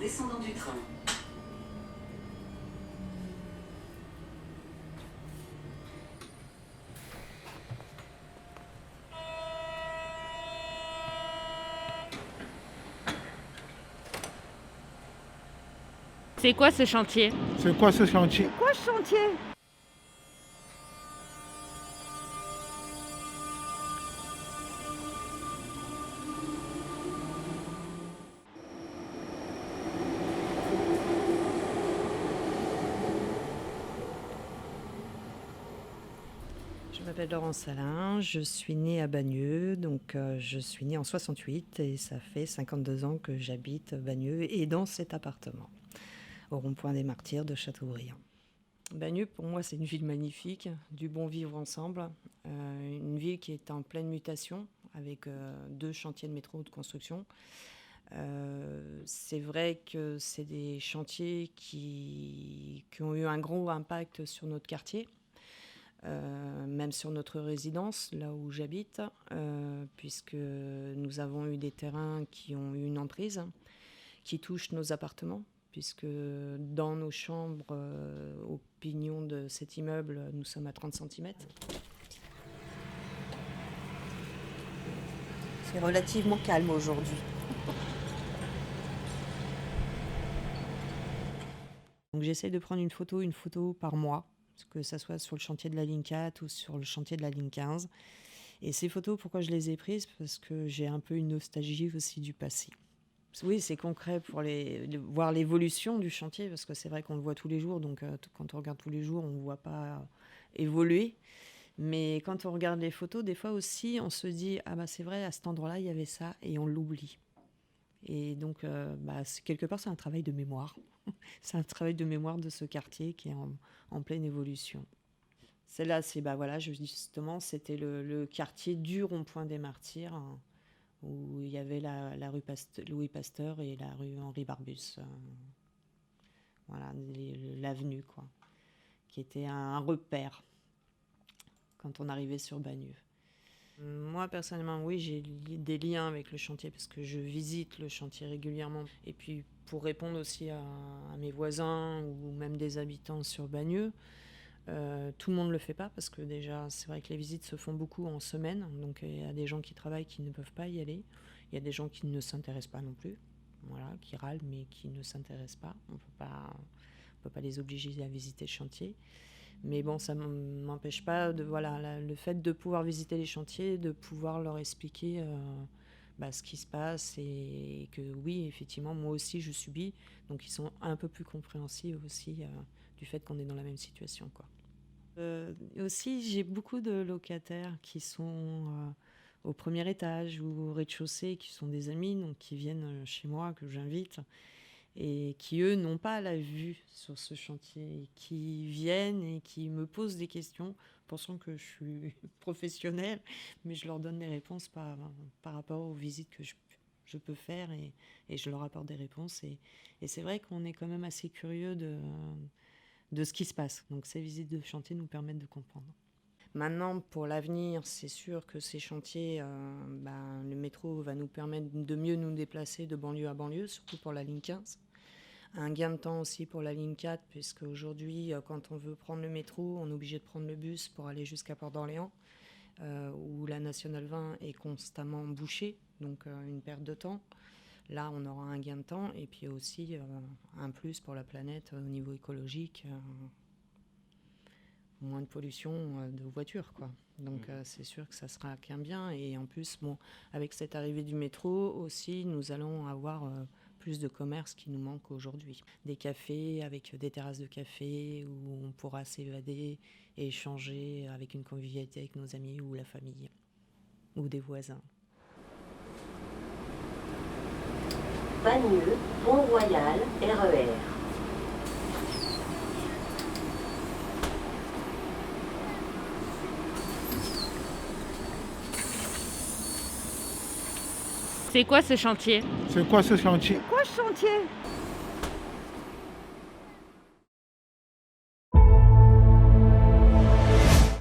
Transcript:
descendant du train. C'est quoi ce chantier? C'est quoi ce chantier? Quoi ce chantier? Je m'appelle Laurence Salin, je suis née à Bagneux, donc je suis née en 68 et ça fait 52 ans que j'habite Bagneux et dans cet appartement, au rond-point des Martyrs de Châteaubriand. Bagneux, pour moi, c'est une ville magnifique, du bon vivre ensemble, une ville qui est en pleine mutation avec 2 chantiers de métro de construction. C'est vrai que c'est des chantiers qui ont eu un gros impact sur notre quartier. Même sur notre résidence, là où j'habite, puisque nous avons eu des terrains qui ont eu une emprise, qui touchent nos appartements, puisque dans nos chambres, au pignon de cet immeuble, nous sommes à 30 cm. C'est relativement calme aujourd'hui. Donc j'essaie de prendre une photo par mois, que ça soit sur le chantier de la ligne 4 ou sur le chantier de la ligne 15. Et ces photos, pourquoi je les ai prises? Parce que j'ai un peu une nostalgie aussi du passé. Oui, c'est concret pour voir l'évolution du chantier, parce que c'est vrai qu'on le voit tous les jours, donc quand on regarde tous les jours, on ne voit pas évoluer. Mais quand on regarde les photos, des fois aussi, on se dit « Ah bah c'est vrai, à cet endroit-là, il y avait ça », et on l'oublie. Et donc, quelque part, c'est un travail de mémoire. C'est un travail de mémoire de ce quartier qui est en pleine évolution. Celle-là, justement, c'était le quartier du rond-point des Martyrs, hein, où il y avait la rue Louis Pasteur et la rue Henri Barbus. Voilà, l'avenue, quoi, qui était un repère quand on arrivait sur Bagneux. Moi, personnellement, oui, j'ai des liens avec le chantier parce que je visite le chantier régulièrement. Et puis, pour répondre aussi à mes voisins ou même des habitants sur Bagneux, tout le monde ne le fait pas parce que déjà, c'est vrai que les visites se font beaucoup en semaine. Donc, il y a des gens qui travaillent qui ne peuvent pas y aller. Il y a des gens qui ne s'intéressent pas non plus, voilà, qui râlent mais qui ne s'intéressent pas. On peut pas les obliger à visiter le chantier. Mais bon, ça ne m'empêche pas le fait de pouvoir visiter les chantiers, de pouvoir leur expliquer ce qui se passe et que oui, effectivement, moi aussi, je subis. Donc, ils sont un peu plus compréhensifs aussi du fait qu'on est dans la même situation, quoi. Aussi, j'ai beaucoup de locataires qui sont au premier étage ou au rez-de-chaussée, qui sont des amis, donc qui viennent chez moi, que j'invite. Et qui, eux, n'ont pas la vue sur ce chantier, qui viennent et qui me posent des questions, pensant que je suis professionnelle, mais je leur donne des réponses par rapport aux visites que je peux faire et je leur apporte des réponses. Et c'est vrai qu'on est quand même assez curieux de ce qui se passe. Donc ces visites de chantier nous permettent de comprendre. Maintenant, pour l'avenir, c'est sûr que ces chantiers, le métro va nous permettre de mieux nous déplacer de banlieue à banlieue, surtout pour la ligne 15. Un gain de temps aussi pour la ligne 4, puisque aujourd'hui, quand on veut prendre le métro, on est obligé de prendre le bus pour aller jusqu'à Port d'Orléans, où la Nationale 20 est constamment bouchée, donc une perte de temps. Là, on aura un gain de temps, et puis aussi un plus pour la planète au niveau écologique. Moins de pollution de voitures, quoi. Donc c'est sûr que ça sera qu'un bien. Et en plus, avec cette arrivée du métro aussi, nous allons avoir plus de commerces qui nous manquent aujourd'hui. Des cafés avec des terrasses de café où on pourra s'évader et échanger avec une convivialité avec nos amis ou la famille ou des voisins. Bagneux, Pont-Royal, RER. C'est quoi ce chantier? C'est quoi ce chantier? Quoi ce chantier?